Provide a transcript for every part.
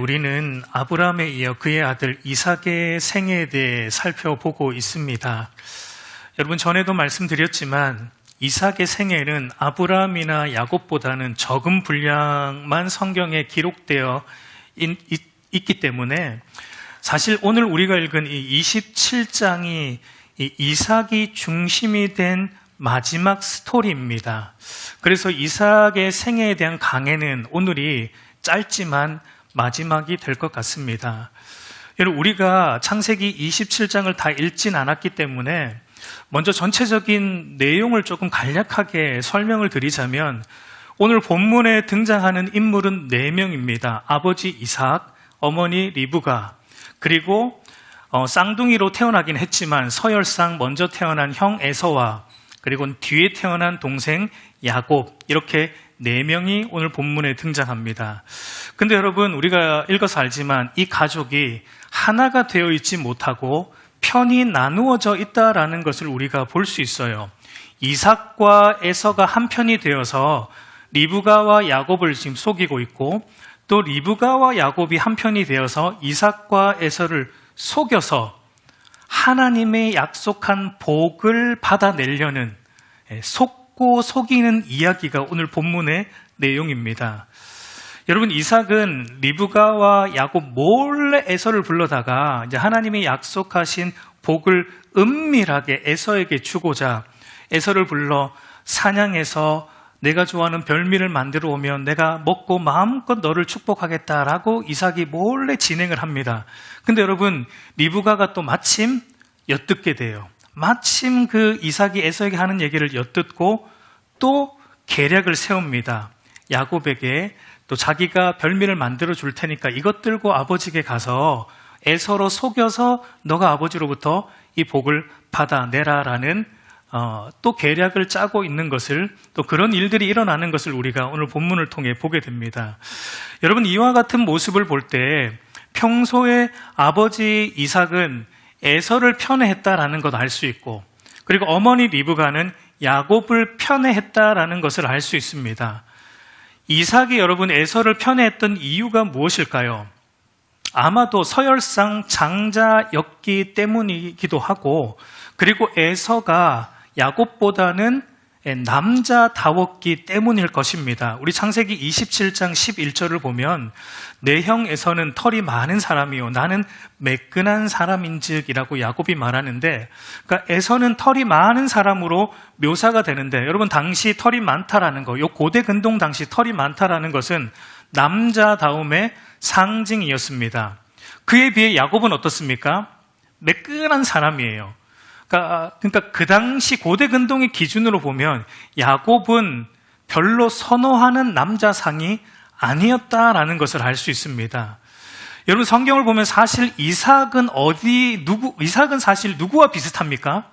우리는 아브라함에 이어 그의 아들 이삭의 생애에 대해 살펴보고 있습니다. 여러분, 전에도 말씀드렸지만 이삭의 생애는 아브라함이나 야곱보다는 적은 분량만 성경에 기록되어 있기 때문에 사실 오늘 우리가 읽은 이 27장이 이 이삭이 중심이 된 마지막 스토리입니다. 그래서 이삭의 생애에 대한 강해는 오늘이 짧지만 마지막이 될 것 같습니다. 여러분, 우리가 창세기 27장을 다 읽진 않았기 때문에 먼저 전체적인 내용을 조금 간략하게 설명을 드리자면 오늘 본문에 등장하는 인물은 4명입니다. 아버지 이삭, 어머니 리브가, 그리고 쌍둥이로 태어나긴 했지만 서열상 먼저 태어난 형 에서와 그리고 뒤에 태어난 동생 야곱, 이렇게 4명이 오늘 본문에 등장합니다. 근데 여러분, 우리가 읽어서 알지만 이 가족이 하나가 되어 있지 못하고 편이 나누어져 있다라는 것을 우리가 볼 수 있어요. 이삭과 에서가 한 편이 되어서 리브가와 야곱을 지금 속이고 있고, 또 리브가와 야곱이 한 편이 되어서 이삭과 에서를 속여서 하나님의 약속한 복을 받아내려는, 속고 속이는 이야기가 오늘 본문의 내용입니다. 여러분, 이삭은 리브가와 야곱 몰래 에서를 불러다가 이제 하나님이 약속하신 복을 은밀하게 에서에게 주고자 에서를 불러 사냥해서 내가 좋아하는 별미를 만들어 오면 내가 먹고 마음껏 너를 축복하겠다라고 이삭이 몰래 진행을 합니다. 근데 여러분, 리브가가 또 마침 엿듣게 돼요. 마침 그 이삭이 에서에게 하는 얘기를 엿듣고 또 계략을 세웁니다. 야곱에게 또 자기가 별미를 만들어 줄 테니까 이것 들고 아버지에게 가서 에서로 속여서 너가 아버지로부터 이 복을 받아내라라는 또 계략을 짜고 있는 것을, 또 그런 일들이 일어나는 것을 우리가 오늘 본문을 통해 보게 됩니다. 여러분, 이와 같은 모습을 볼 때 평소에 아버지 이삭은 에서를 편애했다라는 것 알 수 있고, 그리고 어머니 리브가는 야곱을 편애했다라는 것을 알 수 있습니다. 이삭이 여러분 에서를 편애했던 이유가 무엇일까요? 아마도 서열상 장자였기 때문이기도 하고, 그리고 에서가 야곱보다는 남자다웠기 때문일 것입니다. 우리 창세기 27장 11절을 보면 내 형 에서는 털이 많은 사람이요 나는 매끈한 사람인즉이라고 야곱이 말하는데, 그러니까 에서는 털이 많은 사람으로 묘사가 되는데, 여러분, 당시 털이 많다라는 거, 요 고대 근동 당시 털이 많다라는 것은 남자다움의 상징이었습니다. 그에 비해 야곱은 어떻습니까? 매끈한 사람이에요. 그러니까 그 당시 고대 근동의 기준으로 보면 야곱은 별로 선호하는 남자상이 아니었다라는 것을 알 수 있습니다. 여러분, 성경을 보면 사실 이삭은 사실 누구와 비슷합니까?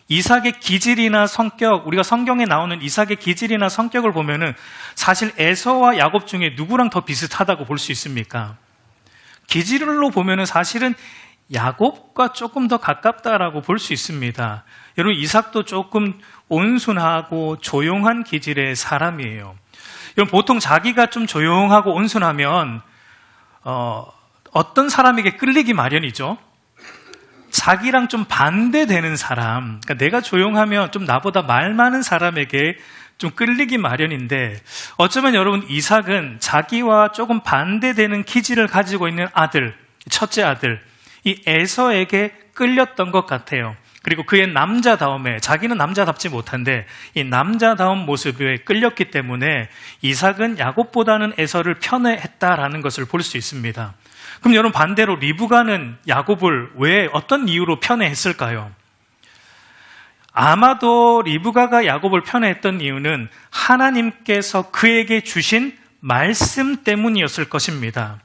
이삭의 기질이나 성격, 우리가 성경에 나오는 이삭의 기질이나 성격을 보면은 사실 에서와 야곱 중에 누구랑 더 비슷하다고 볼 수 있습니까? 기질로 보면은 사실은 야곱과 조금 더 가깝다라고 볼 수 있습니다. 여러분, 이삭도 조금 온순하고 조용한 기질의 사람이에요. 여러분, 보통 자기가 좀 조용하고 온순하면 어떤 사람에게 끌리기 마련이죠? 자기랑 좀 반대되는 사람, 그러니까 내가 조용하면 좀 나보다 말 많은 사람에게 좀 끌리기 마련인데, 어쩌면 여러분, 이삭은 자기와 조금 반대되는 기질을 가지고 있는 아들, 첫째 아들, 이 에서에게 끌렸던 것 같아요. 그리고 그의 남자다움에, 자기는 남자답지 못한데 이 남자다운 모습에 끌렸기 때문에 이삭은 야곱보다는 에서를 편애했다라는 것을 볼 수 있습니다. 그럼 여러분, 반대로 리브가는 야곱을 왜, 어떤 이유로 편애했을까요? 아마도 리브가가 야곱을 편애했던 이유는 하나님께서 그에게 주신 말씀 때문이었을 것입니다.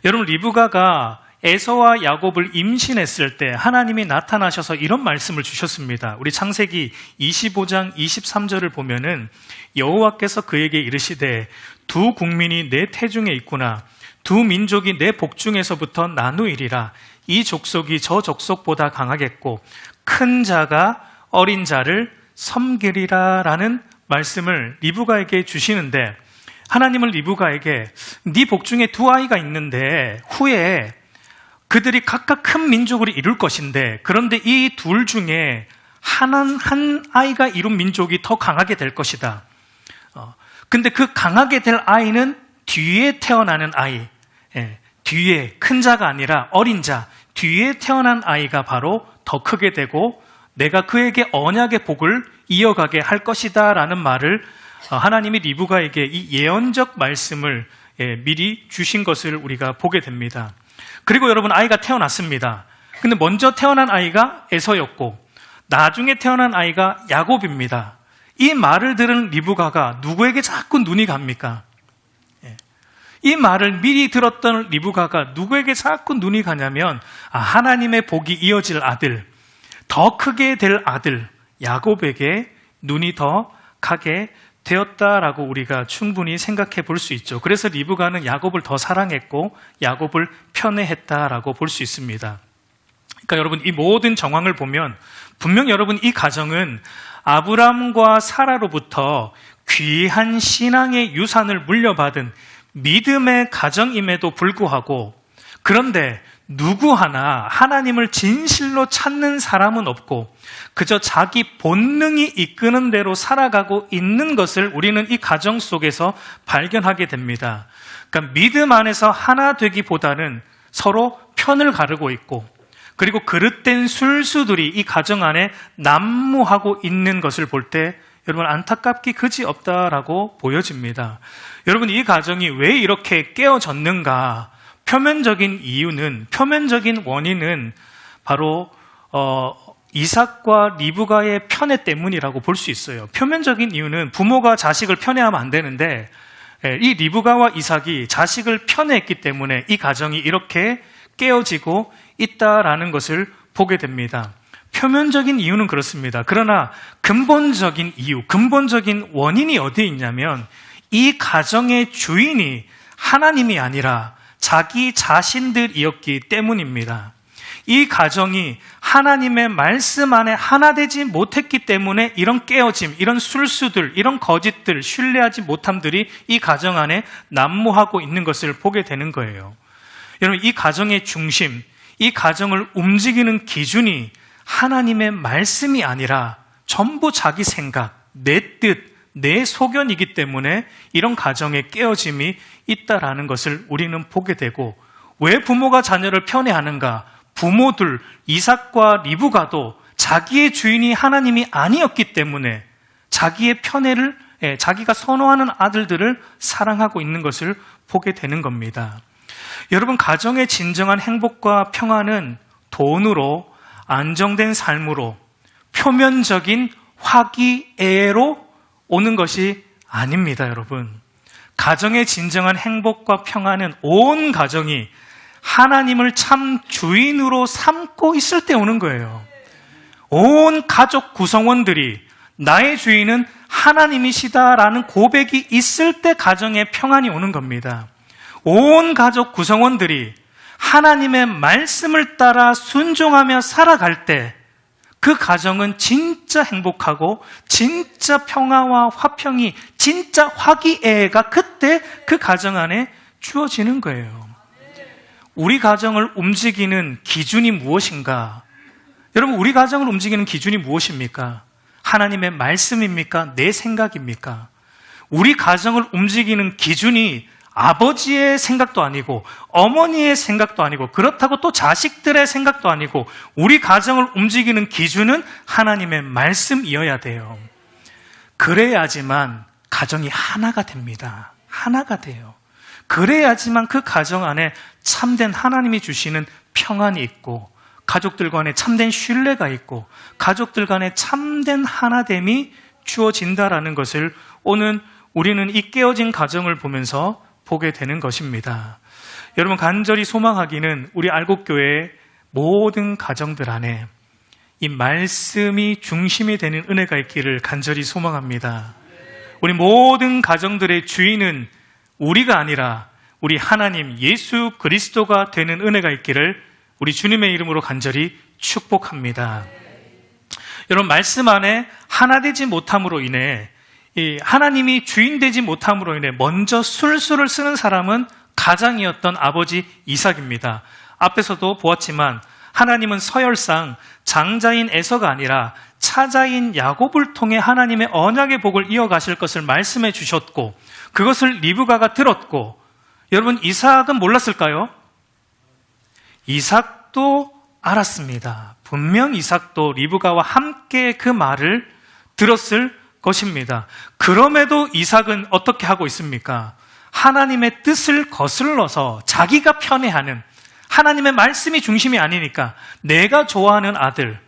여러분, 리브가가 에서와 야곱을 임신했을 때 하나님이 나타나셔서 이런 말씀을 주셨습니다. 우리 창세기 25장 23절을 보면은 여호와께서 그에게 이르시되 두 국민이 내 태중에 있구나. 두 민족이 내 복중에서부터 나누이리라. 이 족속이 저 족속보다 강하겠고 큰 자가 어린 자를 섬기리라 라는 말씀을 리브가에게 주시는데, 하나님은 리브가에게 네 복 중에 두 아이가 있는데 후에 그들이 각각 큰 민족을 이룰 것인데 그런데 이 둘 중에 한 아이가 이룬 민족이 더 강하게 될 것이다. 근데 그 강하게 될 아이는 뒤에 태어나는 아이, 뒤에 큰 자가 아니라 어린 자, 뒤에 태어난 아이가 바로 더 크게 되고 내가 그에게 언약의 복을 이어가게 할 것이다 라는 말을 하나님이 리브가에게 이 예언적 말씀을 미리 주신 것을 우리가 보게 됩니다. 그리고 여러분, 아이가 태어났습니다. 근데 먼저 태어난 아이가 에서였고 나중에 태어난 아이가 야곱입니다. 이 말을 들은 리브가가 누구에게 자꾸 눈이 갑니까? 이 말을 미리 들었던 리브가가 누구에게 자꾸 눈이 가냐면 하나님의 복이 이어질 아들, 더 크게 될 아들 야곱에게 눈이 더 가게 되었다라고 우리가 충분히 생각해 볼 수 있죠. 그래서 리브가는 야곱을 더 사랑했고 야곱을 편애했다라고 볼 수 있습니다. 그러니까 여러분, 이 모든 정황을 보면 분명 여러분 이 가정은 아브람과 사라로부터 귀한 신앙의 유산을 물려받은 믿음의 가정임에도 불구하고 그런데 누구 하나 하나님을 진실로 찾는 사람은 없고 그저 자기 본능이 이끄는 대로 살아가고 있는 것을 우리는 이 가정 속에서 발견하게 됩니다. 그러니까 믿음 안에서 하나 되기보다는 서로 편을 가르고 있고 그리고 그릇된 술수들이 이 가정 안에 난무하고 있는 것을 볼 때 여러분 안타깝기 그지없다라고 보여집니다. 여러분, 이 가정이 왜 이렇게 깨어졌는가? 표면적인 원인은 바로 이삭과 리브가의 편애 때문이라고 볼 수 있어요. 표면적인 이유는 부모가 자식을 편애하면 안 되는데 이 리브가와 이삭이 자식을 편애했기 때문에 이 가정이 이렇게 깨어지고 있다라는 것을 보게 됩니다. 표면적인 이유는 그렇습니다. 그러나 근본적인 이유, 근본적인 원인이 어디에 있냐면 이 가정의 주인이 하나님이 아니라 자기 자신들이었기 때문입니다. 이 가정이 하나님의 말씀 안에 하나 되지 못했기 때문에 이런 깨어짐, 이런 술수들, 이런 거짓들, 신뢰하지 못함들이 이 가정 안에 난무하고 있는 것을 보게 되는 거예요. 여러분, 이 가정의 중심, 이 가정을 움직이는 기준이 하나님의 말씀이 아니라 전부 자기 생각, 내 뜻, 내 소견이기 때문에 이런 가정의 깨어짐이 있다라는 것을 우리는 보게 되고, 왜 부모가 자녀를 편애하는가? 부모들 이삭과 리브가도 자기의 주인이 하나님이 아니었기 때문에 자기의 편애를, 자기가 선호하는 아들들을 사랑하고 있는 것을 보게 되는 겁니다. 여러분, 가정의 진정한 행복과 평안은 돈으로, 안정된 삶으로, 표면적인 화기애애로 오는 것이 아닙니다, 여러분. 가정의 진정한 행복과 평안은 온 가정이 하나님을 참 주인으로 삼고 있을 때 오는 거예요. 온 가족 구성원들이 나의 주인은 하나님이시다라는 고백이 있을 때 가정의 평안이 오는 겁니다. 온 가족 구성원들이 하나님의 말씀을 따라 순종하며 살아갈 때 그 가정은 진짜 행복하고 진짜 평화와 화평이, 진짜 화기애애가 그때 그 가정 안에 주어지는 거예요. 우리 가정을 움직이는 기준이 무엇인가? 여러분, 우리 가정을 움직이는 기준이 무엇입니까? 하나님의 말씀입니까? 내 생각입니까? 우리 가정을 움직이는 기준이 아버지의 생각도 아니고 어머니의 생각도 아니고 그렇다고 또 자식들의 생각도 아니고 우리 가정을 움직이는 기준은 하나님의 말씀이어야 돼요. 그래야지만 가정이 하나가 됩니다. 하나가 돼요. 그래야지만 그 가정 안에 참된 하나님이 주시는 평안이 있고 가족들 간에 참된 신뢰가 있고 가족들 간에 참된 하나됨이 주어진다라는 것을 오늘 우리는 이 깨어진 가정을 보면서 보게 되는 것입니다. 여러분, 간절히 소망하기는 우리 알곡교회의 모든 가정들 안에 이 말씀이 중심이 되는 은혜가 있기를 간절히 소망합니다. 우리 모든 가정들의 주인은 우리가 아니라 우리 하나님 예수 그리스도가 되는 은혜가 있기를 우리 주님의 이름으로 간절히 축복합니다. 여러분, 말씀 안에 하나 되지 못함으로 인해 이 하나님이 주인 되지 못함으로 인해 먼저 술수를 쓰는 사람은 가장이었던 아버지 이삭입니다. 앞에서도 보았지만 하나님은 서열상 장자인 에서가 아니라 차자인 야곱을 통해 하나님의 언약의 복을 이어가실 것을 말씀해 주셨고, 그것을 리브가가 들었고, 여러분 이삭은 몰랐을까요? 이삭도 알았습니다. 분명 이삭도 리브가와 함께 그 말을 들었을 것입니다. 그럼에도 이삭은 어떻게 하고 있습니까? 하나님의 뜻을 거슬러서 자기가 편애하는, 하나님의 말씀이 중심이 아니니까 내가 좋아하는 아들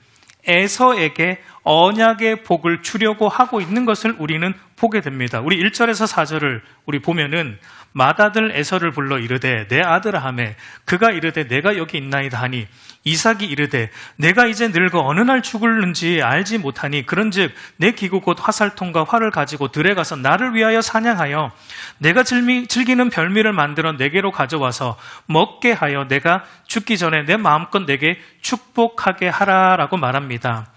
에서에게 언약의 복을 주려고 하고 있는 것을 우리는 보게 됩니다. 우리 1절에서 4절을 우리 보면은 맏아들 에서를 불러 이르되 내 아들아 하매 그가 이르되 내가 여기 있나이다 하니 이삭이 이르되 내가 이제 늙어 어느 날 죽을는지 알지 못하니 그런즉 내 기구 곧 화살통과 활을 가지고 들에 가서 나를 위하여 사냥하여 내가 즐기는 별미를 만들어 내게로 가져와서 먹게 하여 내가 죽기 전에 내 마음껏 내게 축복하게 하라라고 말합니다.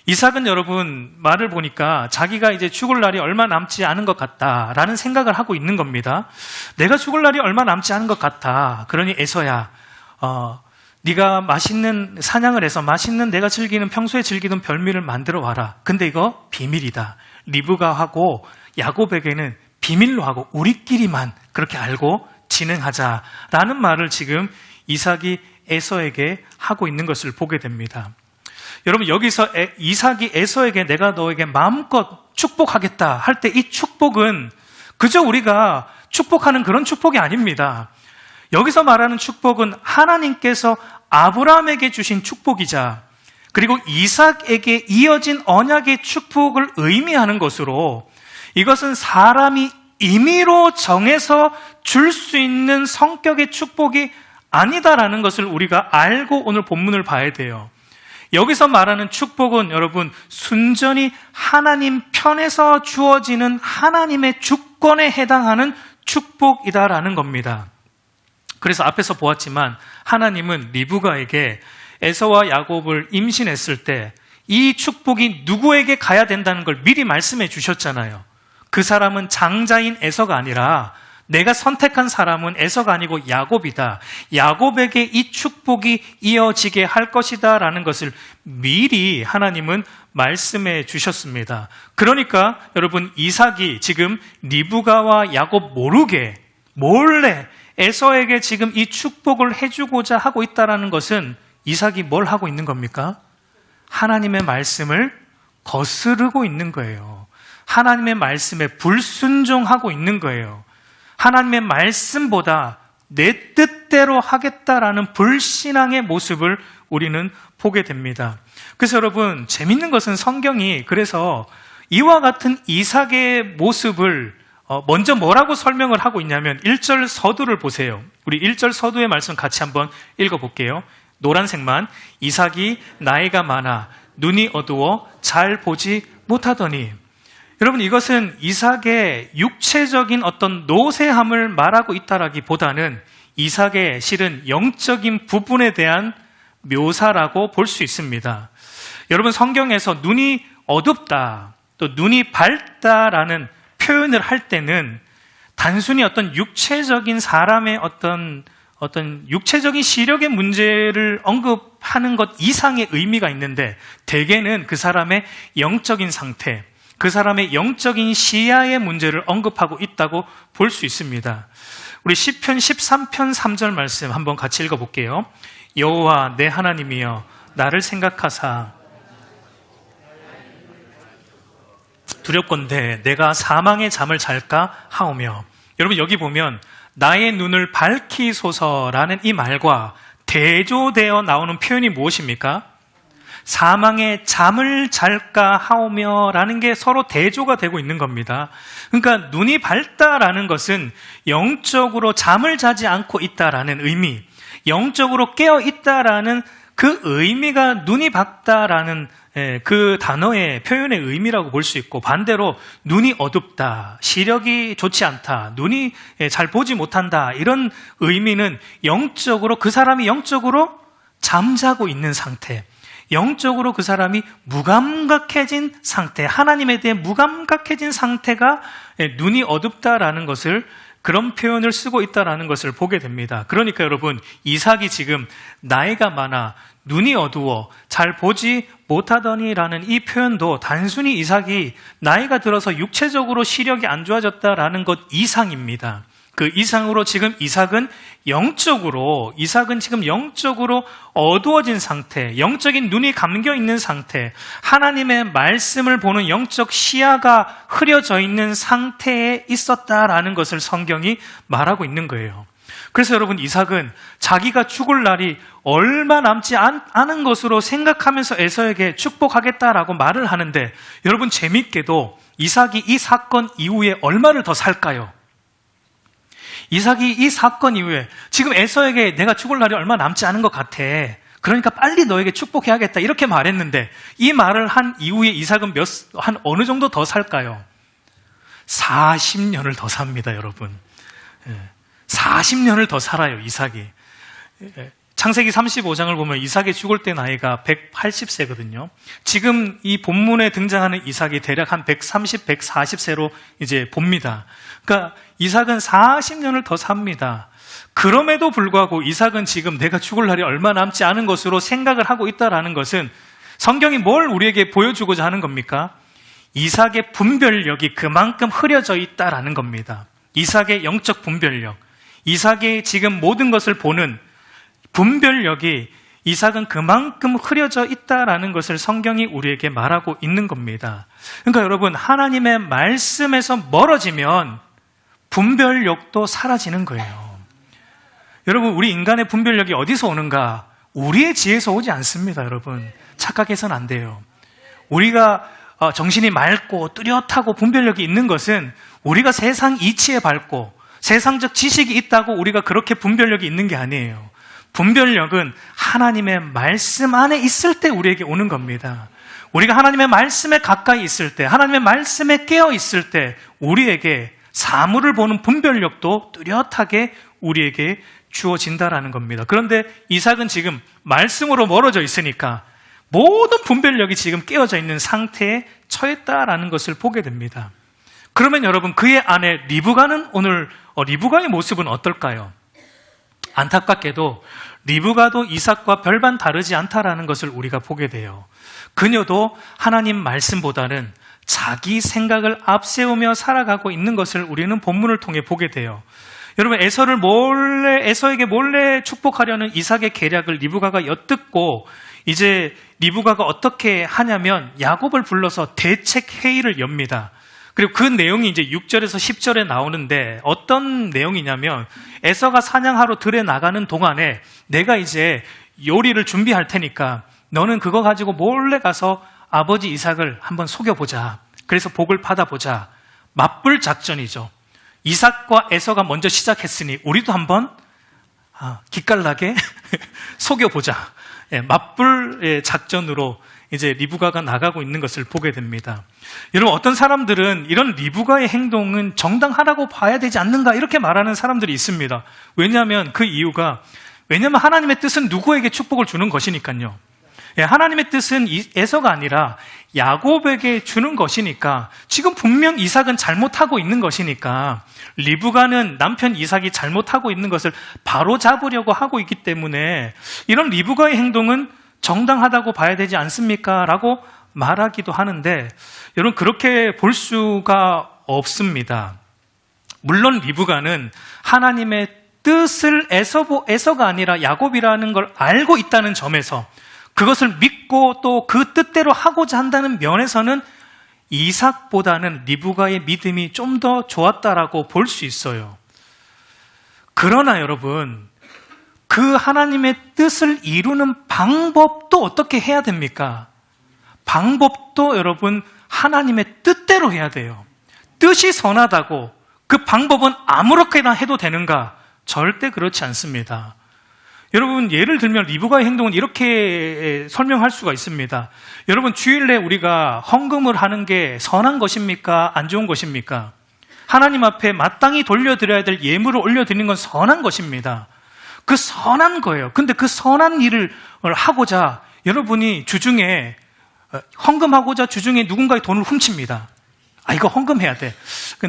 이삭은 여러분 말을 보니까 자기가 이제 죽을 날이 얼마 남지 않은 것 같다라는 생각을 하고 있는 겁니다. 내가 죽을 날이 얼마 남지 않은 것 같아. 그러니 에서야, 네가 맛있는 사냥을 해서 맛있는 내가 평소에 즐기던 별미를 만들어 와라. 근데 이거 비밀이다. 리브가하고 야곱에게는 비밀로 하고 우리끼리만 그렇게 알고 진행하자라는 말을 지금 이삭이 에서에게 하고 있는 것을 보게 됩니다. 여러분 여기서 이삭이 에서에게 내가 너에게 마음껏 축복하겠다 할 때 이 축복은 그저 우리가 축복하는 그런 축복이 아닙니다. 여기서 말하는 축복은 하나님께서 아브라함에게 주신 축복이자 그리고 이삭에게 이어진 언약의 축복을 의미하는 것으로, 이것은 사람이 임의로 정해서 줄 수 있는 성격의 축복이 아니다라는 것을 우리가 알고 오늘 본문을 봐야 돼요. 여기서 말하는 축복은 여러분 순전히 하나님 편에서 주어지는 하나님의 주권에 해당하는 축복이다라는 겁니다. 그래서 앞에서 보았지만 하나님은 리브가에게 에서와 야곱을 임신했을 때 이 축복이 누구에게 가야 된다는 걸 미리 말씀해 주셨잖아요. 그 사람은 장자인 에서가 아니라 내가 선택한 사람은 에서가 아니고 야곱이다. 야곱에게 이 축복이 이어지게 할 것이다 라는 것을 미리 하나님은 말씀해 주셨습니다. 그러니까 여러분 이삭이 지금 리브가와 야곱 모르게 몰래 에서에게 지금 이 축복을 해주고자 하고 있다는 것은 이삭이 뭘 하고 있는 겁니까? 하나님의 말씀을 거스르고 있는 거예요. 하나님의 말씀에 불순종하고 있는 거예요. 하나님의 말씀보다 내 뜻대로 하겠다라는 불신앙의 모습을 우리는 보게 됩니다. 그래서 여러분 재밌는 것은 성경이 그래서 이와 같은 이삭의 모습을 먼저 뭐라고 설명을 하고 있냐면 1절 서두를 보세요. 우리 1절 서두의 말씀 같이 한번 읽어볼게요. 노란색만 이삭이 나이가 많아 눈이 어두워 잘 보지 못하더니, 여러분 이것은 이삭의 육체적인 어떤 노쇠함을 말하고 있다라기보다는 이삭의 실은 영적인 부분에 대한 묘사라고 볼 수 있습니다. 여러분 성경에서 눈이 어둡다 또 눈이 밝다라는 표현을 할 때는 단순히 어떤 육체적인 사람의 어떤 육체적인 시력의 문제를 언급하는 것 이상의 의미가 있는데, 대개는 그 사람의 영적인 상태, 그 사람의 영적인 시야의 문제를 언급하고 있다고 볼 수 있습니다. 우리 시편 13편 3절 말씀 한번 같이 읽어볼게요. 여호와 내 하나님이여 나를 생각하사 두렵건대 내가 사망의 잠을 잘까 하오며. 여러분 여기 보면 나의 눈을 밝히소서라는 이 말과 대조되어 나오는 표현이 무엇입니까? 사망의 잠을 잘까 하오며 라는 게 서로 대조가 되고 있는 겁니다. 그러니까 눈이 밝다라는 것은 영적으로 잠을 자지 않고 있다라는 의미, 영적으로 깨어 있다라는 그 의미가 눈이 밝다라는 그 단어의 표현의 의미라고 볼 수 있고, 반대로 눈이 어둡다, 시력이 좋지 않다, 눈이 잘 보지 못한다, 이런 의미는 영적으로 그 사람이 영적으로 잠자고 있는 상태, 영적으로 그 사람이 무감각해진 상태, 하나님에 대해 무감각해진 상태가 눈이 어둡다라는 것을, 그런 표현을 쓰고 있다라는 것을 보게 됩니다. 그러니까 여러분, 이삭이 지금 나이가 많아 눈이 어두워 잘 보지 못하더니라는 이 표현도 단순히 이삭이 나이가 들어서 육체적으로 시력이 안 좋아졌다라는 것 이상입니다. 그 이상으로 지금 이삭은 지금 영적으로 어두워진 상태, 영적인 눈이 감겨 있는 상태, 하나님의 말씀을 보는 영적 시야가 흐려져 있는 상태에 있었다라는 것을 성경이 말하고 있는 거예요. 그래서 여러분, 이삭은 자기가 죽을 날이 얼마 남지 않은 것으로 생각하면서 에서에게 축복하겠다라고 말을 하는데, 여러분, 재밌게도 이삭이 이 사건 이후에 얼마를 더 살까요? 이삭이 이 사건 이후에 지금 에서에게 내가 죽을 날이 얼마 남지 않은 것 같아, 그러니까 빨리 너에게 축복해야겠다, 이렇게 말했는데, 이 말을 한 이후에 이삭은 한 어느 정도 더 살까요? 40년을 더 삽니다, 여러분. 40년을 더 살아요, 이삭이. 창세기 35장을 보면 이삭이 죽을 때 나이가 180세거든요. 지금 이 본문에 등장하는 이삭이 대략 한 130, 140세로 이제 봅니다. 그러니까 이삭은 40년을 더 삽니다. 그럼에도 불구하고 이삭은 지금 내가 죽을 날이 얼마 남지 않은 것으로 생각을 하고 있다라는 것은 성경이 뭘 우리에게 보여주고자 하는 겁니까? 이삭의 분별력이 그만큼 흐려져 있다라는 겁니다. 이삭의 영적 분별력, 이삭의 지금 모든 것을 보는 분별력이, 이삭은 그만큼 흐려져 있다라는 것을 성경이 우리에게 말하고 있는 겁니다. 그러니까 여러분, 하나님의 말씀에서 멀어지면 분별력도 사라지는 거예요. 여러분, 우리 인간의 분별력이 어디서 오는가? 우리의 지혜에서 오지 않습니다, 여러분. 착각해서는 안 돼요. 우리가 정신이 맑고 뚜렷하고 분별력이 있는 것은 우리가 세상 이치에 밝고 세상적 지식이 있다고 우리가 그렇게 분별력이 있는 게 아니에요. 분별력은 하나님의 말씀 안에 있을 때 우리에게 오는 겁니다. 우리가 하나님의 말씀에 가까이 있을 때, 하나님의 말씀에 깨어 있을 때 우리에게 사물을 보는 분별력도 뚜렷하게 우리에게 주어진다라는 겁니다. 그런데 이삭은 지금 말씀으로 멀어져 있으니까 모든 분별력이 지금 깨어져 있는 상태에 처했다라는 것을 보게 됩니다. 그러면 여러분, 그의 아내 리브가는 오늘 리브가의 모습은 어떨까요? 안타깝게도 리브가도 이삭과 별반 다르지 않다라는 것을 우리가 보게 돼요. 그녀도 하나님 말씀보다는 자기 생각을 앞세우며 살아가고 있는 것을 우리는 본문을 통해 보게 돼요. 여러분, 에서에게 몰래 축복하려는 이삭의 계략을 리브가가 엿듣고 이제 리브가가 어떻게 하냐면 야곱을 불러서 대책 회의를 엽니다. 그리고 그 내용이 이제 6절에서 10절에 나오는데 어떤 내용이냐면, 에서가 사냥하러 들에 나가는 동안에 내가 이제 요리를 준비할 테니까 너는 그거 가지고 몰래 가서 아버지 이삭을 한번 속여보자. 그래서 복을 받아보자. 맞불 작전이죠. 이삭과 에서가 먼저 시작했으니 우리도 한번 기깔나게 속여보자. 맞불 작전으로 이제 리브가가 나가고 있는 것을 보게 됩니다. 여러분, 어떤 사람들은 이런 리브가의 행동은 정당하다고 봐야 되지 않는가, 이렇게 말하는 사람들이 있습니다. 왜냐하면 왜냐하면 하나님의 뜻은 누구에게 축복을 주는 것이니까요. 하나님의 뜻은 에서가 아니라 야곱에게 주는 것이니까, 지금 분명 이삭은 잘못하고 있는 것이니까 리브가는 남편 이삭이 잘못하고 있는 것을 바로 잡으려고 하고 있기 때문에 이런 리브가의 행동은 정당하다고 봐야 되지 않습니까? 라고 말하기도 하는데, 여러분, 그렇게 볼 수가 없습니다. 물론 리브가는 하나님의 뜻을 에서가 아니라 야곱이라는 걸 알고 있다는 점에서, 그것을 믿고 또 그 뜻대로 하고자 한다는 면에서는 이삭보다는 리브가의 믿음이 좀 더 좋았다라고 볼 수 있어요. 그러나 여러분, 그 하나님의 뜻을 이루는 방법도 어떻게 해야 됩니까? 방법도 여러분, 하나님의 뜻대로 해야 돼요. 뜻이 선하다고 그 방법은 아무렇게나 해도 되는가? 절대 그렇지 않습니다. 여러분, 예를 들면 리브가의 행동은 이렇게 설명할 수가 있습니다. 여러분, 주일에 우리가 헌금을 하는 게 선한 것입니까? 안 좋은 것입니까? 하나님 앞에 마땅히 돌려드려야 될 예물을 올려드리는 건 선한 것입니다. 그 선한 거예요. 근데 그 선한 일을 하고자 여러분이 주중에 헌금하고자 주중에 누군가의 돈을 훔칩니다. 이거 헌금해야 돼.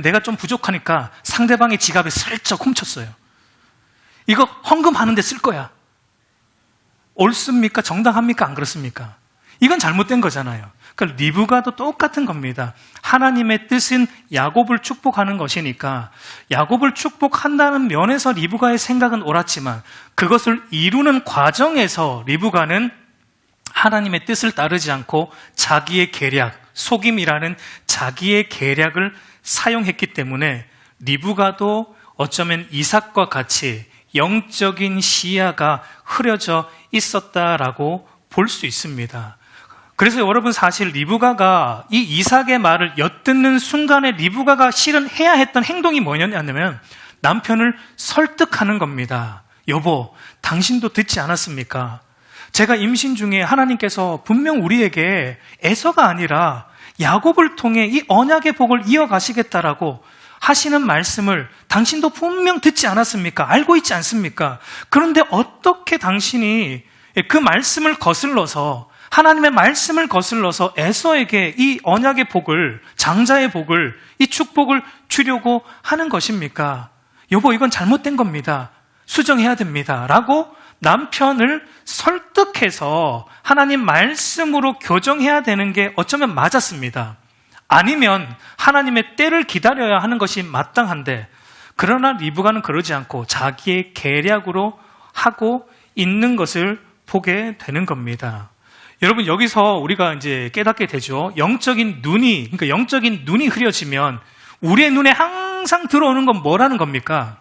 내가 좀 부족하니까 상대방의 지갑에 슬쩍 훔쳤어요. 이거 헌금하는데 쓸 거야. 옳습니까? 정당합니까? 안 그렇습니까? 이건 잘못된 거잖아요. 그러니까 리브가도 똑같은 겁니다. 하나님의 뜻은 야곱을 축복하는 것이니까 야곱을 축복한다는 면에서 리브가의 생각은 옳았지만 그것을 이루는 과정에서 리브가는 하나님의 뜻을 따르지 않고 자기의 계략, 속임이라는 자기의 계략을 사용했기 때문에 리브가도 어쩌면 이삭과 같이 영적인 시야가 흐려져 있었다라고 볼 수 있습니다. 그래서 여러분 사실 리브가가 이 이삭의 말을 엿듣는 순간에 리브가가 실은 해야 했던 행동이 뭐냐면 남편을 설득하는 겁니다. 여보, 당신도 듣지 않았습니까? 제가 임신 중에 하나님께서 분명 우리에게 에서가 아니라 야곱을 통해 이 언약의 복을 이어가시겠다라고 하시는 말씀을 당신도 분명 듣지 않았습니까? 알고 있지 않습니까? 그런데 어떻게 당신이 그 말씀을 거슬러서 하나님의 말씀을 거슬러서 에서에게 이 언약의 복을, 장자의 복을, 이 축복을 주려고 하는 것입니까? 여보, 이건 잘못된 겁니다. 수정해야 됩니다. 라고 남편을 설득해서 하나님 말씀으로 교정해야 되는 게 어쩌면 맞았습니다. 아니면 하나님의 때를 기다려야 하는 것이 마땅한데, 그러나 리브가는 그러지 않고 자기의 계략으로 하고 있는 것을 보게 되는 겁니다. 여러분, 여기서 우리가 이제 깨닫게 되죠. 영적인 눈이 흐려지면 우리의 눈에 항상 들어오는 건 뭐라는 겁니까?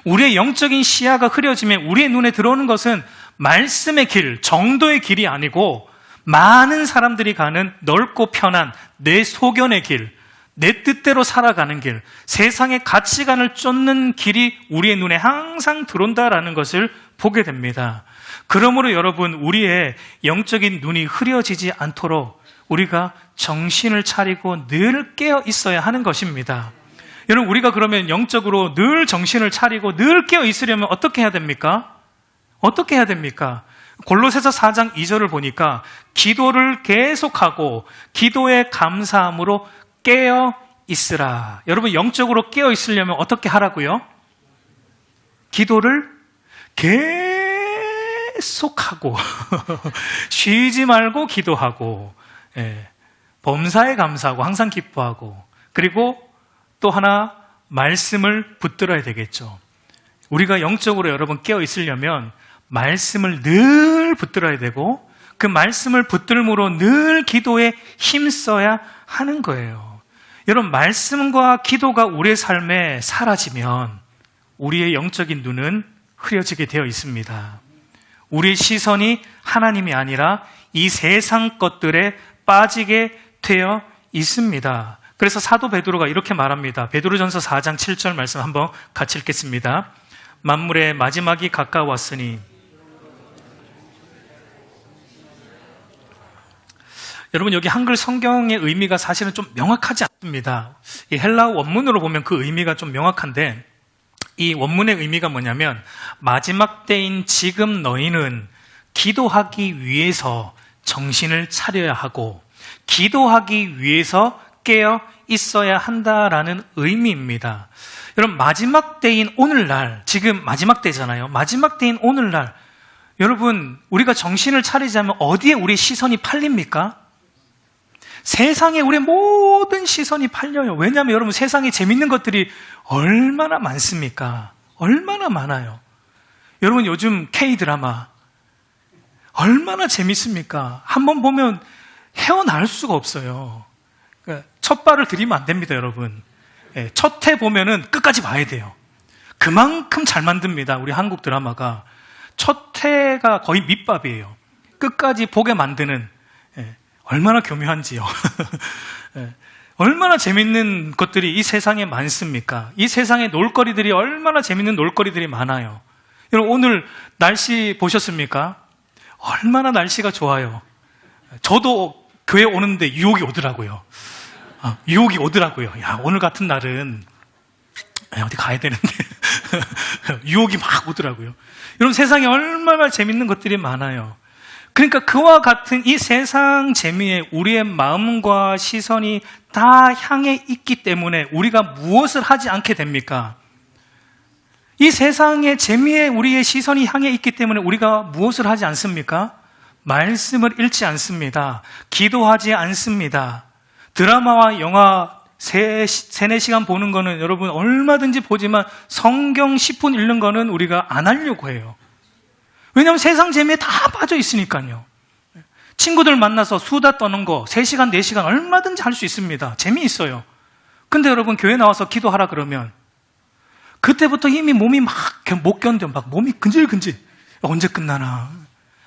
우리의 영적인 시야가 흐려지면 우리의 눈에 들어오는 것은 말씀의 길, 정도의 길이 아니고 많은 사람들이 가는 넓고 편한 내 소견의 길, 내 뜻대로 살아가는 길, 세상의 가치관을 쫓는 길이 우리의 눈에 항상 들어온다라는 것을 보게 됩니다. 그러므로 여러분, 우리의 영적인 눈이 흐려지지 않도록 우리가 정신을 차리고 늘 깨어 있어야 하는 것입니다. 여러분, 우리가 그러면 영적으로 늘 정신을 차리고 늘 깨어 있으려면 어떻게 해야 됩니까? 어떻게 해야 됩니까? 골로새서 4장 2절을 보니까 기도를 계속하고 기도에 감사함으로 깨어 있으라. 여러분, 영적으로 깨어 있으려면 어떻게 하라고요? 기도를 계속하고 쉬지 말고 기도하고, 범사에 감사하고 항상 기뻐하고, 그리고 또 하나 말씀을 붙들어야 되겠죠. 우리가 영적으로 여러분 깨어 있으려면 말씀을 늘 붙들어야 되고 그 말씀을 붙들므로 늘 기도에 힘써야 하는 거예요. 여러분, 말씀과 기도가 우리의 삶에 사라지면 우리의 영적인 눈은 흐려지게 되어 있습니다. 우리의 시선이 하나님이 아니라 이 세상 것들에 빠지게 되어 있습니다. 그래서 사도 베드로가 이렇게 말합니다. 베드로전서 4장 7절 말씀 한번 같이 읽겠습니다. 만물의 마지막이 가까웠으니. 여러분, 여기 한글 성경의 의미가 사실은 좀 명확하지 않습니다. 이 헬라어 원문으로 보면 그 의미가 좀 명확한데, 이 원문의 의미가 뭐냐면 마지막 때인 지금 너희는 기도하기 위해서 정신을 차려야 하고 기도하기 위해서 깨어 있어야 한다라는 의미입니다. 여러분, 마지막 때인 오늘날, 지금 마지막 때잖아요. 마지막 때인 오늘날, 여러분, 우리가 정신을 차리자면 어디에 우리의 시선이 팔립니까? 세상에 우리의 모든 시선이 팔려요. 왜냐하면 여러분, 세상에 재밌는 것들이 얼마나 많습니까? 얼마나 많아요. 여러분, 요즘 K-드라마 얼마나 재밌습니까? 한번 보면 헤어나올 수가 없어요. 첫 발을 들이면 안 됩니다, 여러분. 첫 회 보면은 끝까지 봐야 돼요. 그만큼 잘 만듭니다, 우리 한국 드라마가. 첫 회가 거의 밑밥이에요. 끝까지 보게 만드는, 얼마나 교묘한지요. 얼마나 재밌는 것들이 이 세상에 많습니까? 이 세상에 놀거리들이 얼마나 재밌는 놀거리들이 많아요. 여러분, 오늘 날씨 보셨습니까? 얼마나 날씨가 좋아요. 저도 교회 오는데 유혹이 오더라고요. 유혹이 오더라고요. 야, 오늘 같은 날은 어디 가야 되는데 유혹이 막 오더라고요. 여러분, 세상에 얼마나 재밌는 것들이 많아요. 그러니까 그와 같은 이 세상 재미에 우리의 마음과 시선이 다 향해 있기 때문에 우리가 무엇을 하지 않게 됩니까? 이 세상의 재미에 우리의 시선이 향해 있기 때문에 우리가 무엇을 하지 않습니까? 말씀을 읽지 않습니다. 기도하지 않습니다. 드라마와 영화 3-4시간 보는 거는 여러분 얼마든지 보지만 성경 10분 읽는 거는 우리가 안 하려고 해요. 왜냐하면 세상 재미에 다 빠져 있으니까요. 친구들 만나서 수다 떠는 거 3시간, 4시간 얼마든지 할 수 있습니다. 재미있어요. 근데 여러분 교회 나와서 기도하라 그러면 그때부터 이미 몸이 막 못 견뎌. 막 몸이 근질근질. 언제 끝나나.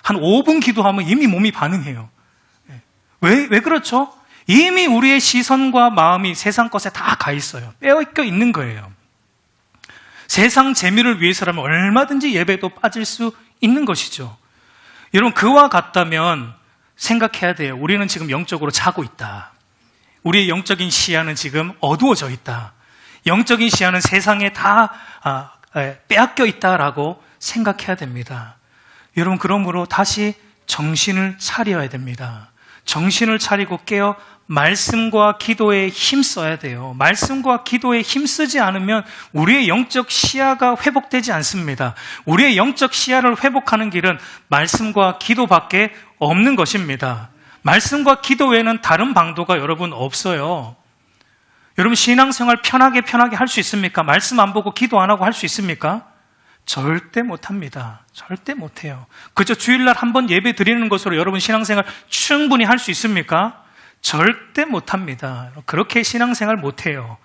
한 5분 기도하면 이미 몸이 반응해요. 왜 그렇죠? 이미 우리의 시선과 마음이 세상 것에 다 가 있어요. 빼앗겨 있는 거예요. 세상 재미를 위해서라면 얼마든지 예배도 빠질 수 있는 것이죠. 여러분 그와 같다면 생각해야 돼요. 우리는 지금 영적으로 자고 있다. 우리의 영적인 시야는 지금 어두워져 있다. 영적인 시야는 세상에 다 빼앗겨 있다라고 생각해야 됩니다. 여러분 그러므로 다시 정신을 차려야 됩니다. 정신을 차리고 깨어 말씀과 기도에 힘써야 돼요. 말씀과 기도에 힘쓰지 않으면 우리의 영적 시야가 회복되지 않습니다. 우리의 영적 시야를 회복하는 길은 말씀과 기도밖에 없는 것입니다. 말씀과 기도 외에는 다른 방도가 여러분 없어요. 여러분 신앙생활 편하게 할 수 있습니까? 말씀 안 보고 기도 안 하고 할 수 있습니까? 절대 못합니다. 절대 못해요. 그저 주일날 한 번 예배 드리는 것으로 여러분 신앙생활 충분히 할 수 있습니까? 절대 못합니다. 그렇게 신앙생활 못해요.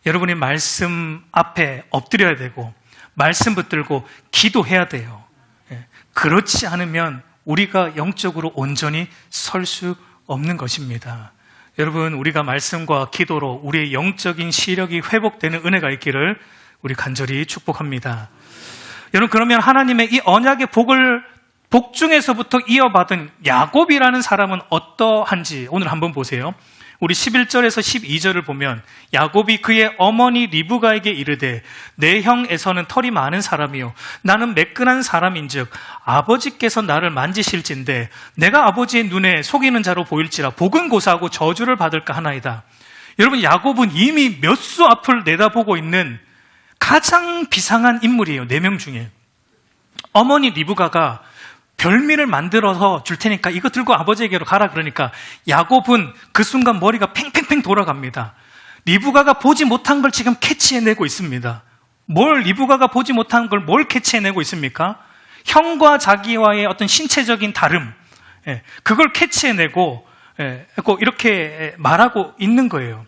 여러분이 말씀 앞에 엎드려야 되고 말씀 붙들고 기도해야 돼요. 그렇지 않으면 우리가 영적으로 온전히 설 수 없는 것입니다. 여러분 우리가 말씀과 기도로 우리의 영적인 시력이 회복되는 은혜가 있기를 우리 간절히 축복합니다. 여러분 그러면 하나님의 이 언약의 복 중에서부터 이어받은 야곱이라는 사람은 어떠한지 오늘 한번 보세요. 우리 11절에서 12절을 보면 야곱이 그의 어머니 리브가에게 이르되 내 형 에서는 털이 많은 사람이요 나는 매끈한 사람인즉 아버지께서 나를 만지실진데 내가 아버지의 눈에 속이는 자로 보일지라 복은 고사하고 저주를 받을까 하나이다. 여러분 야곱은 이미 몇 수 앞을 내다보고 있는 가장 비상한 인물이에요. 4명 중에. 어머니 리브가가 별미를 만들어서 줄 테니까 이거 들고 아버지에게로 가라 그러니까 야곱은 그 순간 머리가 팽팽팽 돌아갑니다. 리브가가 보지 못한 걸 지금 캐치해내고 있습니다. 리브가가 보지 못한 걸 뭘 캐치해내고 있습니까? 형과 자기와의 어떤 신체적인 다름, 그걸 캐치해내고 이렇게 말하고 있는 거예요.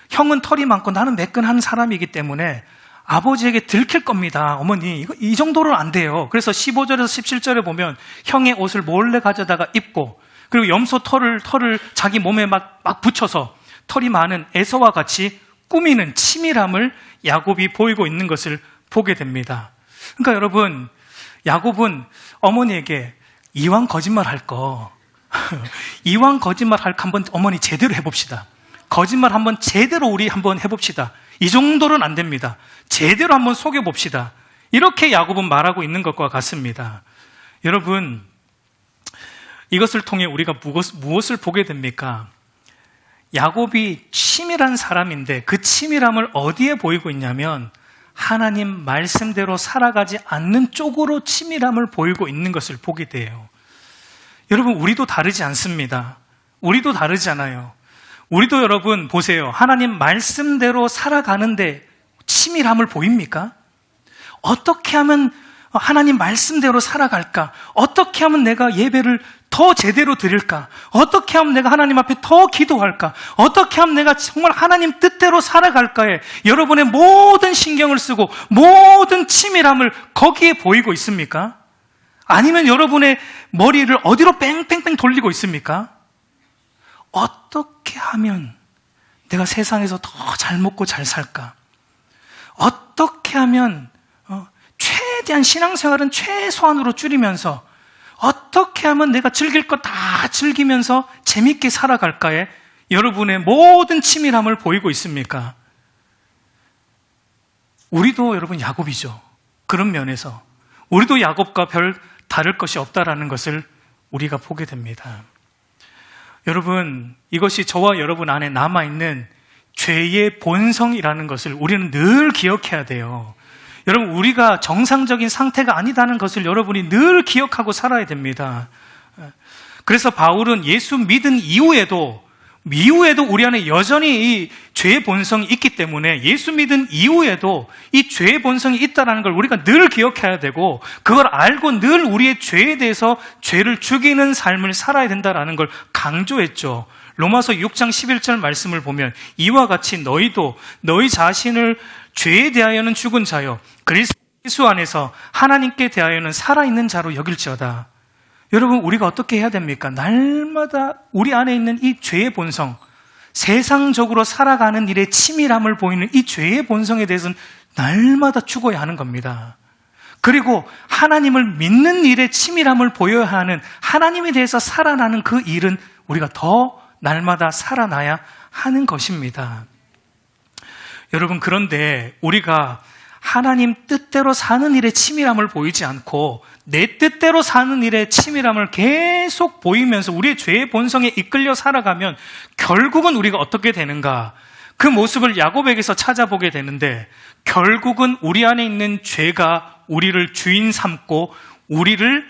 형은 털이 많고 나는 매끈한 사람이기 때문에 아버지에게 들킬 겁니다. 어머니, 이 정도는 안 돼요. 그래서 15절에서 17절에 보면 형의 옷을 몰래 가져다가 입고 그리고 염소 털을 자기 몸에 막 붙여서 털이 많은 에서와 같이 꾸미는 치밀함을 야곱이 보이고 있는 것을 보게 됩니다. 그러니까 여러분, 야곱은 어머니에게 이왕 거짓말 할 거 한번 어머니 제대로 해봅시다. 거짓말 한번 제대로 우리 한번 해봅시다. 이 정도는 안 됩니다. 제대로 한번 속여봅시다. 이렇게 야곱은 말하고 있는 것과 같습니다. 여러분, 이것을 통해 우리가 무엇을 보게 됩니까? 야곱이 치밀한 사람인데 그 치밀함을 어디에 보이고 있냐면 하나님 말씀대로 살아가지 않는 쪽으로 치밀함을 보이고 있는 것을 보게 돼요. 여러분, 우리도 다르지 않습니다. 우리도 다르잖아요. 우리도 여러분 보세요. 하나님 말씀대로 살아가는데 치밀함을 보입니까? 어떻게 하면 하나님 말씀대로 살아갈까? 어떻게 하면 내가 예배를 더 제대로 드릴까? 어떻게 하면 내가 하나님 앞에 더 기도할까? 어떻게 하면 내가 정말 하나님 뜻대로 살아갈까에 여러분의 모든 신경을 쓰고 모든 치밀함을 거기에 보이고 있습니까? 아니면 여러분의 머리를 어디로 뺑뺑뺑 돌리고 있습니까? 어떻게 하면 내가 세상에서 더 잘 먹고 잘 살까? 어떻게 하면 최대한 신앙생활은 최소한으로 줄이면서 어떻게 하면 내가 즐길 거 다 즐기면서 재밌게 살아갈까에 여러분의 모든 치밀함을 보이고 있습니까? 우리도 여러분 야곱이죠. 그런 면에서 우리도 야곱과 별 다를 것이 없다라는 것을 우리가 보게 됩니다. 여러분, 이것이 저와 여러분 안에 남아있는 죄의 본성이라는 것을 우리는 늘 기억해야 돼요. 여러분, 우리가 정상적인 상태가 아니다는 것을 여러분이 늘 기억하고 살아야 됩니다. 그래서 바울은 예수 믿은 이후에도 우리 안에 여전히 이 죄의 본성이 있기 때문에 예수 믿은 이후에도 이 죄의 본성이 있다는 걸 우리가 늘 기억해야 되고, 그걸 알고 늘 우리의 죄에 대해서 죄를 죽이는 삶을 살아야 된다는 걸 강조했죠. 로마서 6장 11절 말씀을 보면 이와 같이 너희도 너희 자신을 죄에 대하여는 죽은 자요 그리스도 예수 안에서 하나님께 대하여는 살아있는 자로 여길지어다. 여러분, 우리가 어떻게 해야 됩니까? 날마다 우리 안에 있는 이 죄의 본성, 세상적으로 살아가는 일에 치밀함을 보이는 이 죄의 본성에 대해서는 날마다 죽어야 하는 겁니다. 그리고 하나님을 믿는 일에 치밀함을 보여야 하는, 하나님에 대해서 살아나는 그 일은 우리가 더 날마다 살아나야 하는 것입니다. 여러분, 그런데 우리가 하나님 뜻대로 사는 일에 치밀함을 보이지 않고 내 뜻대로 사는 일에 치밀함을 계속 보이면서 우리의 죄의 본성에 이끌려 살아가면 결국은 우리가 어떻게 되는가? 그 모습을 야곱에게서 찾아보게 되는데, 결국은 우리 안에 있는 죄가 우리를 주인 삼고 우리를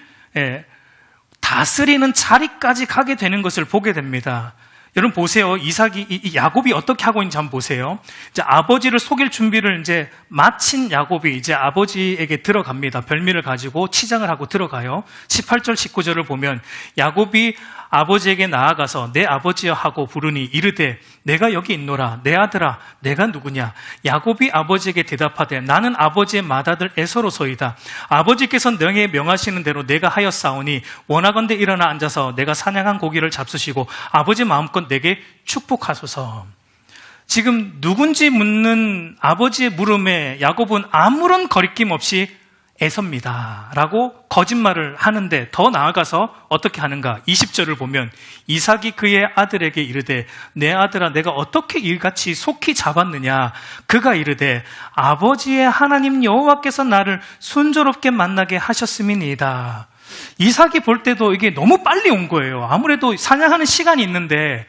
다스리는 자리까지 가게 되는 것을 보게 됩니다. 여러분 보세요. 야곱이 어떻게 하고 있는지 한번 보세요. 이제 아버지를 속일 준비를 이제 마친 야곱이 이제 아버지에게 들어갑니다. 별미를 가지고 치장을 하고 들어가요. 18절, 19절을 보면 야곱이 아버지에게 나아가서 내 아버지여 하고 부르니 이르되 내가 여기 있노라. 내 아들아, 내가 누구냐? 야곱이 아버지에게 대답하되 나는 아버지의 맏아들 에서로소이다. 아버지께서 너에게 명하시는 대로 내가 하였사오니 원하건대 일어나 앉아서 내가 사냥한 고기를 잡수시고 아버지 마음껏 내게 축복하소서. 지금 누군지 묻는 아버지의 물음에 야곱은 아무런 거리낌 없이 애섭니다 라고 거짓말을 하는데, 더 나아가서 어떻게 하는가? 20절을 보면 이삭이 그의 아들에게 이르되 내 아들아, 내가 어떻게 이같이 속히 잡았느냐? 그가 이르되 아버지의 하나님 여호와께서 나를 순조롭게 만나게 하셨음이니이다. 이삭이 볼 때도 이게 너무 빨리 온 거예요. 아무래도 사냥하는 시간이 있는데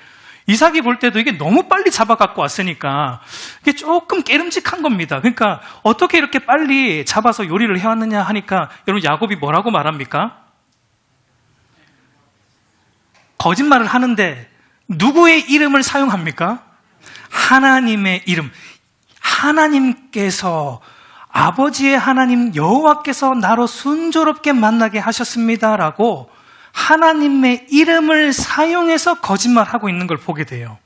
이삭이 볼 때도 이게 너무 빨리 잡아 갖고 왔으니까 이게 조금 깨름직한 겁니다. 그러니까 어떻게 이렇게 빨리 잡아서 요리를 해왔느냐 하니까, 여러분 야곱이 뭐라고 말합니까? 거짓말을 하는데 누구의 이름을 사용합니까? 하나님의 이름. 하나님께서, 아버지의 하나님 여호와께서 나로 순조롭게 만나게 하셨습니다라고 하나님의 이름을 사용해서 거짓말하고 있는 걸 보게 돼요.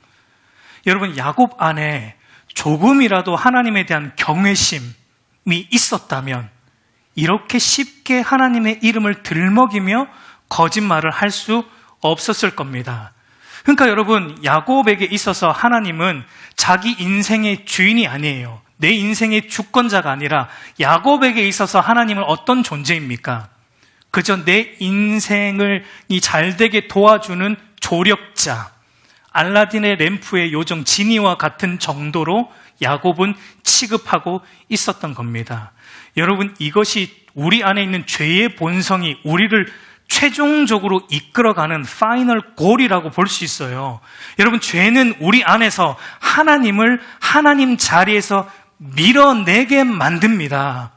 여러분, 야곱 안에 조금이라도 하나님에 대한 경외심이 있었다면 이렇게 쉽게 하나님의 이름을 들먹이며 거짓말을 할 수 없었을 겁니다. 그러니까 여러분, 야곱에게 있어서 하나님은 자기 인생의 주인이 아니에요. 내 인생의 주권자가 아니라 야곱에게 있어서 하나님은 어떤 존재입니까? 그저 내 인생을 잘 되게 도와주는 조력자, 알라딘의 램프의 요정 지니와 같은 정도로 야곱은 취급하고 있었던 겁니다. 여러분, 이것이 우리 안에 있는 죄의 본성이 우리를 최종적으로 이끌어가는 파이널 골이라고 볼 수 있어요. 여러분, 죄는 우리 안에서 하나님을 하나님 자리에서 밀어내게 만듭니다.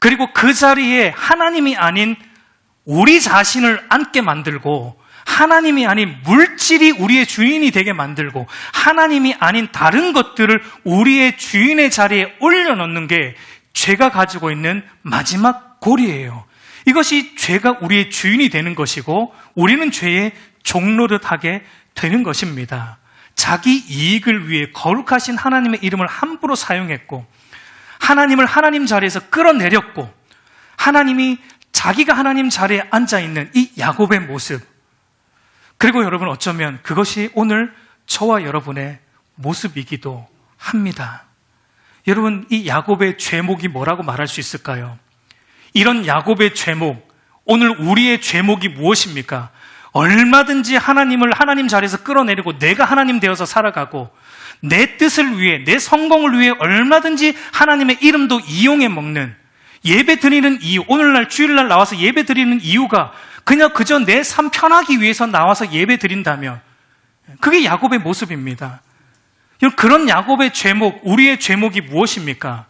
그리고 그 자리에 하나님이 아닌 우리 자신을 앉게 만들고, 하나님이 아닌 물질이 우리의 주인이 되게 만들고, 하나님이 아닌 다른 것들을 우리의 주인의 자리에 올려놓는 게 죄가 가지고 있는 마지막 골이에요. 이것이 죄가 우리의 주인이 되는 것이고 우리는 죄의 종노릇하게 되는 것입니다. 자기 이익을 위해 거룩하신 하나님의 이름을 함부로 사용했고, 하나님을 하나님 자리에서 끌어내렸고, 하나님이 자기가 하나님 자리에 앉아있는 이 야곱의 모습, 그리고 여러분 어쩌면 그것이 오늘 저와 여러분의 모습이기도 합니다. 여러분, 이 야곱의 죄목이 뭐라고 말할 수 있을까요? 이런 야곱의 죄목, 오늘 우리의 죄목이 무엇입니까? 얼마든지 하나님을 하나님 자리에서 끌어내리고 내가 하나님 되어서 살아가고 내 뜻을 위해, 내 성공을 위해 얼마든지 하나님의 이름도 이용해 먹는, 예배 드리는 이유, 오늘날 주일날 나와서 예배 드리는 이유가 그저 내 삶 편하기 위해서 나와서 예배 드린다면 그게 야곱의 모습입니다. 그런 야곱의 죄목, 우리의 죄목이 무엇입니까?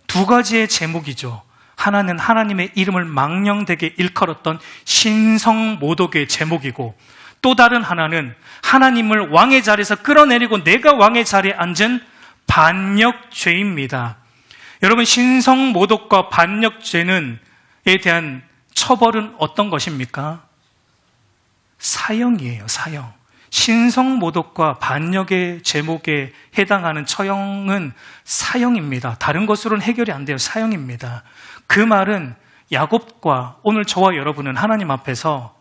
두 가지의 제목이죠. 하나는 하나님의 이름을 망령되게 일컬었던 신성모독의 제목이고, 또 다른 하나는 하나님을 왕의 자리에서 끌어내리고 내가 왕의 자리에 앉은 반역죄입니다. 여러분, 신성모독과 반역죄에 대한 처벌은 어떤 것입니까? 사형이에요, 사형. 신성모독과 반역의 제목에 해당하는 처형은 사형입니다. 다른 것으로는 해결이 안 돼요. 사형입니다. 그 말은 야곱과 오늘 저와 여러분은 하나님 앞에서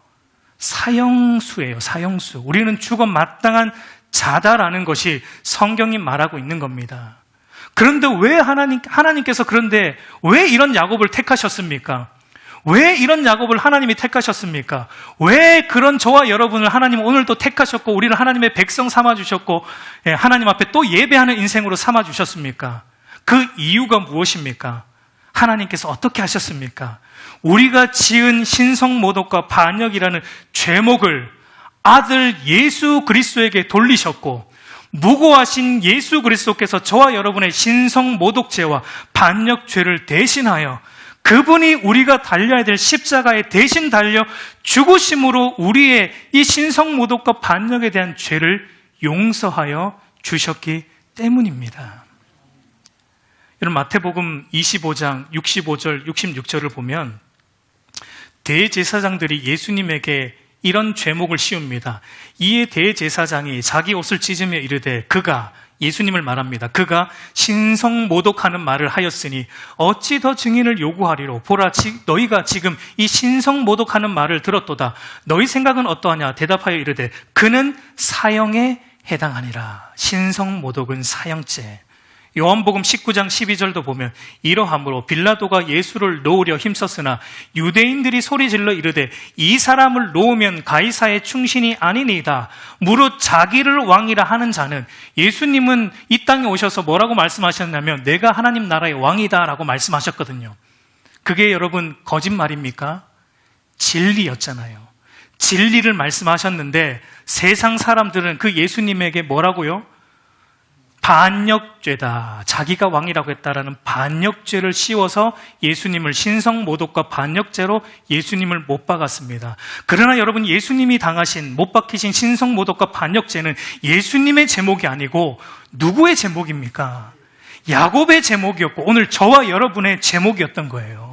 사형수예요. 사형수. 우리는 죽어 마땅한 자다라는 것이 성경이 말하고 있는 겁니다. 그런데 왜 하나님께서 그런데 왜 이런 야곱을 택하셨습니까? 왜 이런 야곱을 하나님이 택하셨습니까? 왜 그런 저와 여러분을 하나님 오늘도 택하셨고 우리를 하나님의 백성 삼아주셨고 하나님 앞에 또 예배하는 인생으로 삼아주셨습니까? 그 이유가 무엇입니까? 하나님께서 어떻게 하셨습니까? 우리가 지은 신성모독과 반역이라는 죄목을 아들 예수 그리스도에게 돌리셨고, 무고하신 예수 그리스도께서 저와 여러분의 신성모독죄와 반역죄를 대신하여 그분이 우리가 달려야 될 십자가에 대신 달려 죽으심으로 우리의 이 신성모독과 반역에 대한 죄를 용서하여 주셨기 때문입니다. 여러분, 마태복음 25장 65절, 66절을 보면 대제사장들이 예수님에게 이런 죄목을 씌웁니다. 이에 대제사장이 자기 옷을 찢으며 이르되 예수님을 말합니다. 그가 신성모독하는 말을 하였으니 어찌 더 증인을 요구하리로? 보라, 너희가 지금 이 신성모독하는 말을 들었도다. 너희 생각은 어떠하냐? 대답하여 이르되 그는 사형에 해당하니라. 신성모독은 사형죄. 요한복음 19장 12절도 보면 이러함으로 빌라도가 예수를 놓으려 힘썼으나 유대인들이 소리질러 이르되 이 사람을 놓으면 가이사의 충신이 아니니이다. 무릇 자기를 왕이라 하는 자는, 예수님은 이 땅에 오셔서 뭐라고 말씀하셨냐면 내가 하나님 나라의 왕이다 라고 말씀하셨거든요. 그게 여러분 거짓말입니까? 진리였잖아요. 진리를 말씀하셨는데 세상 사람들은 그 예수님에게 뭐라고요? 반역죄다. 자기가 왕이라고 했다라는 반역죄를 씌워서 예수님을 신성모독과 반역죄로 예수님을 못 박았습니다. 그러나 여러분, 예수님이 당하신 못 박히신 신성모독과 반역죄는 예수님의 제목이 아니고 누구의 제목입니까? 야곱의 제목이었고 오늘 저와 여러분의 제목이었던 거예요.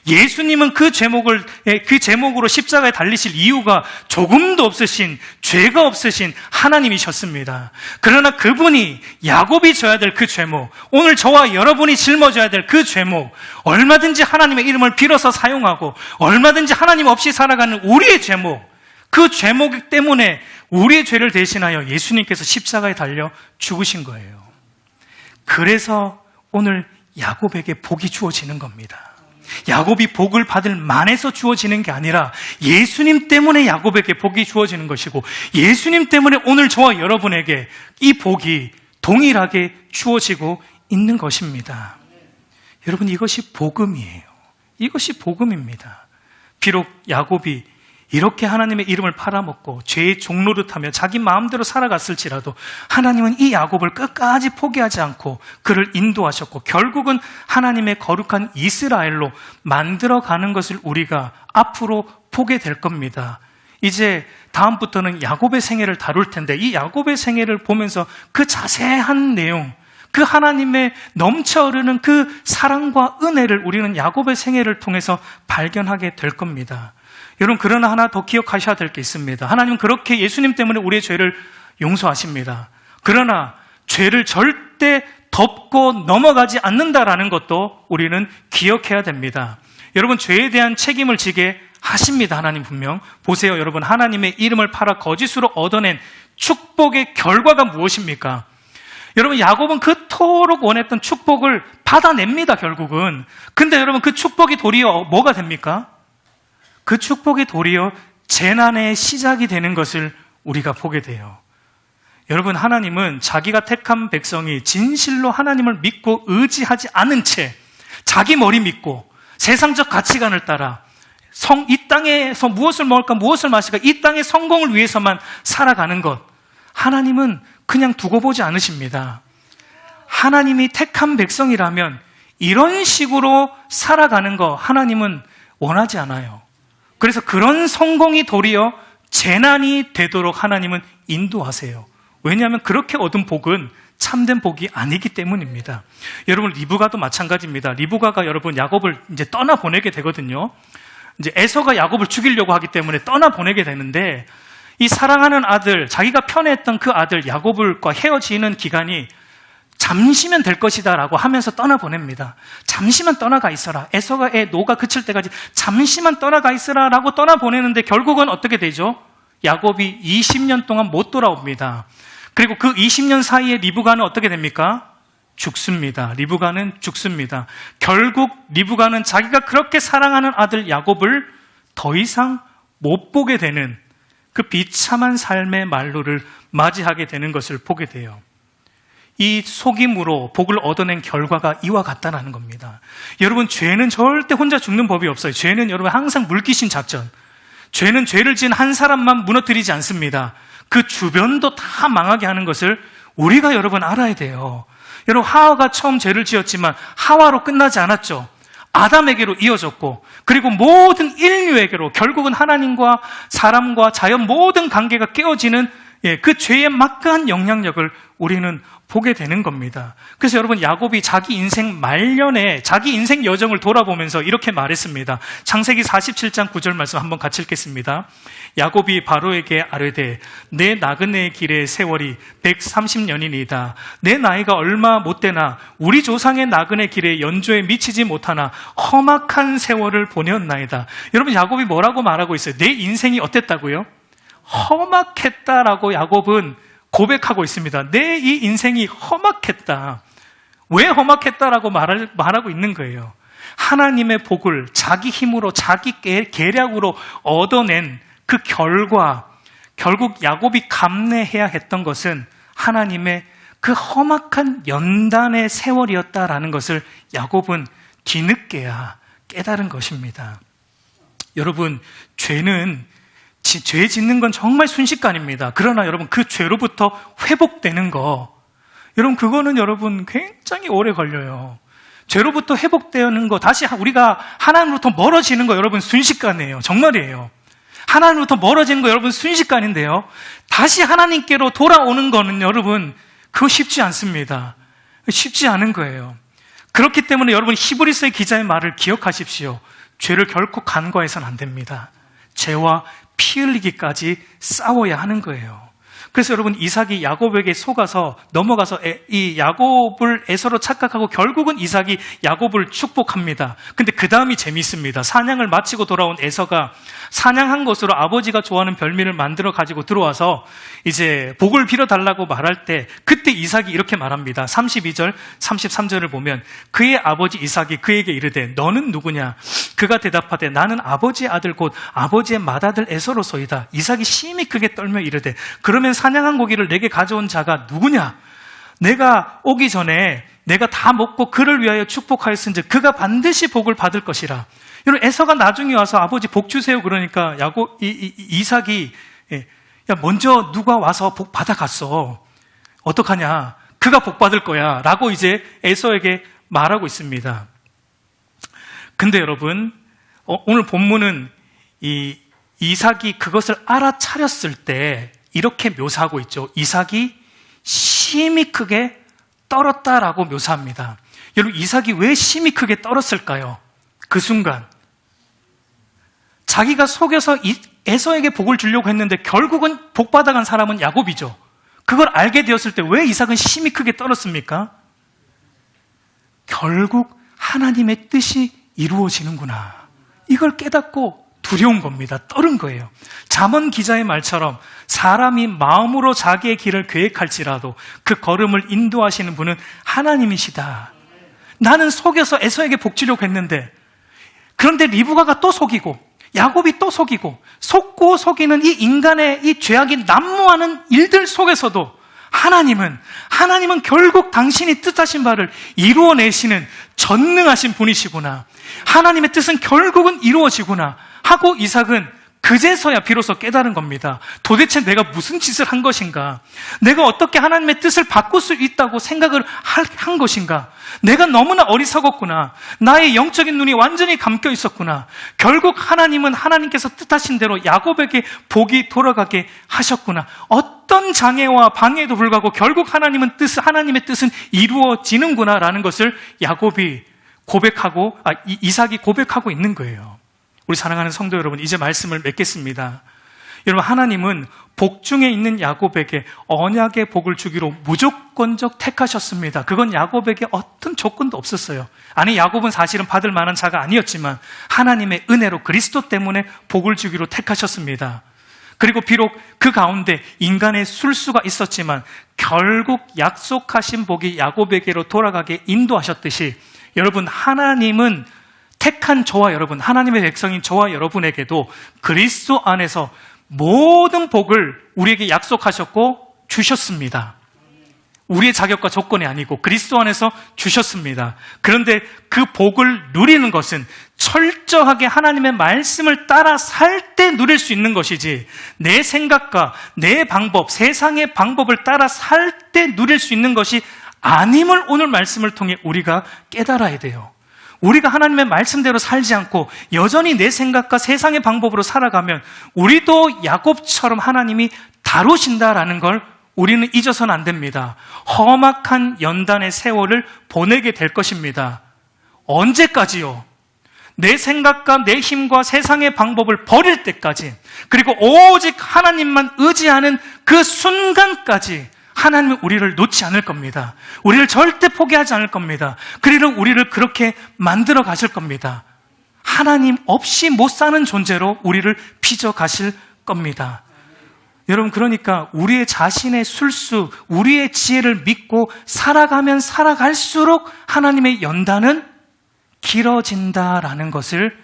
예수님은 그 제목으로 십자가에 달리실 이유가 조금도 없으신, 죄가 없으신 하나님이셨습니다. 그러나 그분이 야곱이 져야 될 그 제목, 오늘 저와 여러분이 짊어져야 될 그 제목, 얼마든지 하나님의 이름을 빌어서 사용하고 얼마든지 하나님 없이 살아가는 우리의 제목, 그 제목 때문에 우리의 죄를 대신하여 예수님께서 십자가에 달려 죽으신 거예요. 그래서 오늘 야곱에게 복이 주어지는 겁니다. 야곱이 복을 받을 만해서 주어지는 게 아니라 예수님 때문에 야곱에게 복이 주어지는 것이고, 예수님 때문에 오늘 저와 여러분에게 이 복이 동일하게 주어지고 있는 것입니다. 여러분, 이것이 복음이에요. 이것이 복음입니다. 비록 야곱이 이렇게 하나님의 이름을 팔아먹고 죄의 종노릇하며 자기 마음대로 살아갔을지라도 하나님은 이 야곱을 끝까지 포기하지 않고 그를 인도하셨고 결국은 하나님의 거룩한 이스라엘로 만들어가는 것을 우리가 앞으로 보게 될 겁니다. 이제 다음부터는 야곱의 생애를 다룰 텐데 이 야곱의 생애를 보면서 그 자세한 내용, 그 하나님의 넘쳐흐르는 그 사랑과 은혜를 우리는 야곱의 생애를 통해서 발견하게 될 겁니다. 여러분, 그러나 하나 더 기억하셔야 될 게 있습니다. 하나님은 그렇게 예수님 때문에 우리의 죄를 용서하십니다. 그러나 죄를 절대 덮고 넘어가지 않는다라는 것도 우리는 기억해야 됩니다. 여러분, 죄에 대한 책임을 지게 하십니다. 하나님 분명. 보세요, 여러분, 하나님의 이름을 팔아 거짓으로 얻어낸 축복의 결과가 무엇입니까? 여러분, 야곱은 그토록 원했던 축복을 받아냅니다, 결국은. 근데 여러분, 그 축복이 도리어 뭐가 됩니까? 그 축복이 도리어 재난의 시작이 되는 것을 우리가 보게 돼요. 여러분, 하나님은 자기가 택한 백성이 진실로 하나님을 믿고 의지하지 않은 채 자기 머리 믿고 세상적 가치관을 따라 이 땅에서 무엇을 먹을까 무엇을 마실까 이 땅의 성공을 위해서만 살아가는 것, 하나님은 그냥 두고 보지 않으십니다. 하나님이 택한 백성이라면 이런 식으로 살아가는 거 하나님은 원하지 않아요. 그래서 그런 성공이 도리어 재난이 되도록 하나님은 인도하세요. 왜냐하면 그렇게 얻은 복은 참된 복이 아니기 때문입니다. 여러분, 리브가도 마찬가지입니다. 리브가가 여러분 야곱을 이제 떠나보내게 되거든요. 이제 에서가 야곱을 죽이려고 하기 때문에 떠나보내게 되는데, 이 사랑하는 아들, 자기가 편애했던 그 아들 야곱과 헤어지는 기간이 잠시면 될 것이다 라고 하면서 떠나보냅니다. 잠시만 떠나가 있어라. 에서의 노가 그칠 때까지 잠시만 떠나가 있어라 라고 떠나보내는데 결국은 어떻게 되죠? 야곱이 20년 동안 못 돌아옵니다. 그리고 그 20년 사이에 리브가는 어떻게 됩니까? 죽습니다. 리브가는 죽습니다. 결국 리브가는 자기가 그렇게 사랑하는 아들 야곱을 더 이상 못 보게 되는 그 비참한 삶의 말로를 맞이하게 되는 것을 보게 돼요. 이 속임으로 복을 얻어낸 결과가 이와 같다는 겁니다. 여러분, 죄는 절대 혼자 죽는 법이 없어요. 죄는 여러분 항상 물귀신 작전. 죄는 죄를 지은 한 사람만 무너뜨리지 않습니다. 그 주변도 다 망하게 하는 것을 우리가 여러분 알아야 돼요. 여러분, 하와가 처음 죄를 지었지만 하와로 끝나지 않았죠. 아담에게로 이어졌고, 그리고 모든 인류에게로 결국은 하나님과 사람과 자연 모든 관계가 깨어지는 그 죄의 막강한 영향력을 우리는 보게 되는 겁니다. 그래서 여러분, 야곱이 자기 인생 말년에 자기 인생 여정을 돌아보면서 이렇게 말했습니다. 창세기 47장 9절 말씀 한번 같이 읽겠습니다. 야곱이 바로에게 아뢰되 내 나그네의 길의 세월이 130년이니이다. 내 나이가 얼마 못되나 우리 조상의 나그네 길에 연조에 미치지 못하나 험악한 세월을 보내었나이다. 여러분, 야곱이 뭐라고 말하고 있어요? 내 인생이 어땠다고요? 험악했다라고 야곱은 고백하고 있습니다. 내 이 인생이 험악했다. 왜 험악했다라고 말하고 있는 거예요? 하나님의 복을 자기 힘으로 자기 계략으로 얻어낸 그 결과, 결국 야곱이 감내해야 했던 것은 하나님의 그 험악한 연단의 세월이었다라는 것을 야곱은 뒤늦게야 깨달은 것입니다. 여러분, 죄 짓는 건 정말 순식간입니다. 그러나 여러분, 그 죄로부터 회복되는 거, 여러분, 그거는 여러분 굉장히 오래 걸려요. 죄로부터 회복되는 거, 다시 우리가 하나님으로부터 멀어지는 거 여러분 순식간이에요. 정말이에요. 하나님으로부터 멀어지는 거 여러분 순식간인데요, 다시 하나님께로 돌아오는 거는 여러분 그거 쉽지 않습니다. 쉽지 않은 거예요. 그렇기 때문에 여러분, 히브리서의 기자의 말을 기억하십시오. 죄를 결코 간과해서는 안 됩니다. 죄와 피 흘리기까지 싸워야 하는 거예요. 그래서 여러분, 이삭이 야곱에게 속아서 넘어가서 이 야곱을 에서로 착각하고 결국은 이삭이 야곱을 축복합니다. 근데 그 다음이 재미있습니다. 사냥을 마치고 돌아온 에서가 사냥한 것으로 아버지가 좋아하는 별미를 만들어 가지고 들어와서 이제 복을 빌어달라고 말할 때, 그때 이삭이 이렇게 말합니다. 32절, 33절을 보면 그의 아버지 이삭이 그에게 이르되 너는 누구냐? 그가 대답하되 나는 아버지의 아들 곧 아버지의 맏아들 에서로소이다. 이삭이 심히 크게 떨며 이르되 그러면 사냥한 고기를 내게 가져온 자가 누구냐? 내가 오기 전에 내가 다 먹고 그를 위하여 축복하였은즉 그가 반드시 복을 받을 것이라. 여러분, 에서가 나중에 와서 아버지 복 주세요 그러니까 이삭이 야, 먼저 누가 와서 복 받아갔어. 어떡하냐? 그가 복 받을 거야 라고 이제 에서에게 말하고 있습니다. 근데 여러분, 오늘 본문은 이삭이 그것을 알아차렸을 때 이렇게 묘사하고 있죠. 이삭이 심히 크게 떨었다라고 묘사합니다. 여러분, 이삭이 왜 심히 크게 떨었을까요? 그 순간 자기가 속여서 에서에게 복을 주려고 했는데 결국은 복 받아간 사람은 야곱이죠. 그걸 알게 되었을 때 왜 이삭은 심히 크게 떨었습니까? 결국 하나님의 뜻이 이루어지는구나, 이걸 깨닫고 두려운 겁니다. 떨은 거예요. 잠언 기자의 말처럼 사람이 마음으로 자기의 길을 계획할지라도 그 걸음을 인도하시는 분은 하나님이시다. 나는 속여서 에서에게 복 주려고 했는데, 그런데 리브가가 또 속이고 야곱이 또 속이고 속고 속이는 이 인간의 이 죄악이 난무하는 일들 속에서도 하나님은 결국 당신이 뜻하신 바를 이루어내시는 전능하신 분이시구나. 하나님의 뜻은 결국은 이루어지구나 하고 이삭은 그제서야 비로소 깨달은 겁니다. 도대체 내가 무슨 짓을 한 것인가? 내가 어떻게 하나님의 뜻을 바꿀 수 있다고 생각을 한 것인가? 내가 너무나 어리석었구나. 나의 영적인 눈이 완전히 감겨 있었구나. 결국 하나님은 하나님께서 뜻하신 대로 야곱에게 복이 돌아가게 하셨구나. 어떤 장애와 방해에도 불구하고 결국 하나님의 뜻은 이루어지는구나라는 것을 이삭이 고백하고 있는 거예요. 우리 사랑하는 성도 여러분, 이제 말씀을 맺겠습니다. 여러분, 하나님은 복중에 있는 야곱에게 언약의 복을 주기로 무조건적 택하셨습니다. 그건 야곱에게 어떤 조건도 없었어요. 아니, 야곱은 사실은 받을 만한 자가 아니었지만 하나님의 은혜로 그리스도 때문에 복을 주기로 택하셨습니다. 그리고 비록 그 가운데 인간의 술수가 있었지만 결국 약속하신 복이 야곱에게로 돌아가게 인도하셨듯이, 여러분, 하나님은 택한 저와 여러분, 하나님의 백성인 저와 여러분에게도 그리스도 안에서 모든 복을 우리에게 약속하셨고 주셨습니다. 우리의 자격과 조건이 아니고 그리스도 안에서 주셨습니다. 그런데 그 복을 누리는 것은 철저하게 하나님의 말씀을 따라 살 때 누릴 수 있는 것이지, 내 생각과 내 방법, 세상의 방법을 따라 살 때 누릴 수 있는 것이 아님을 오늘 말씀을 통해 우리가 깨달아야 돼요. 우리가 하나님의 말씀대로 살지 않고 여전히 내 생각과 세상의 방법으로 살아가면 우리도 야곱처럼 하나님이 다루신다라는 걸 우리는 잊어서는 안 됩니다. 험악한 연단의 세월을 보내게 될 것입니다. 언제까지요? 내 생각과 내 힘과 세상의 방법을 버릴 때까지, 그리고 오직 하나님만 의지하는 그 순간까지 하나님은 우리를 놓지 않을 겁니다. 우리를 절대 포기하지 않을 겁니다. 그리고 우리를 그렇게 만들어 가실 겁니다. 하나님 없이 못 사는 존재로 우리를 빚어 가실 겁니다. 여러분, 그러니까 우리의 자신의 술수, 우리의 지혜를 믿고 살아가면 살아갈수록 하나님의 연단은 길어진다라는 것을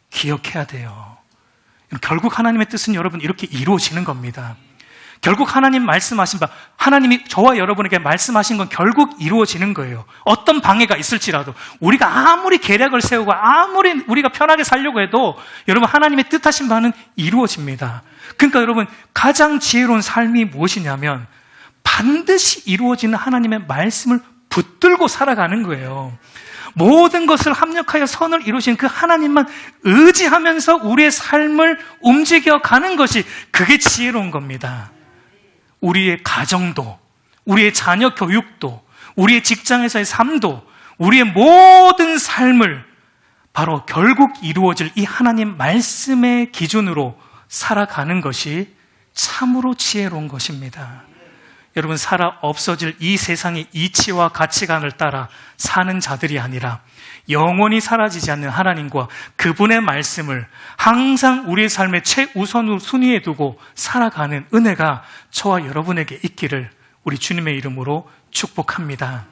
기억해야 돼요. 결국 하나님의 뜻은 여러분 이렇게 이루어지는 겁니다. 결국 하나님 말씀하신 바, 하나님이 저와 여러분에게 말씀하신 건 결국 이루어지는 거예요. 어떤 방해가 있을지라도, 우리가 아무리 계략을 세우고 아무리 우리가 편하게 살려고 해도 여러분, 하나님의 뜻하신 바는 이루어집니다. 그러니까 여러분, 가장 지혜로운 삶이 무엇이냐면 반드시 이루어지는 하나님의 말씀을 붙들고 살아가는 거예요. 모든 것을 합력하여 선을 이루신 그 하나님만 의지하면서 우리의 삶을 움직여가는 것이, 그게 지혜로운 겁니다. 우리의 가정도, 우리의 자녀 교육도, 우리의 직장에서의 삶도, 우리의 모든 삶을 바로 결국 이루어질 이 하나님 말씀의 기준으로 살아가는 것이 참으로 지혜로운 것입니다. 여러분, 살아 없어질 이 세상의 이치와 가치관을 따라 사는 자들이 아니라 영원히 사라지지 않는 하나님과 그분의 말씀을 항상 우리의 삶의 최우선 순위에 두고 살아가는 은혜가 저와 여러분에게 있기를 우리 주님의 이름으로 축복합니다.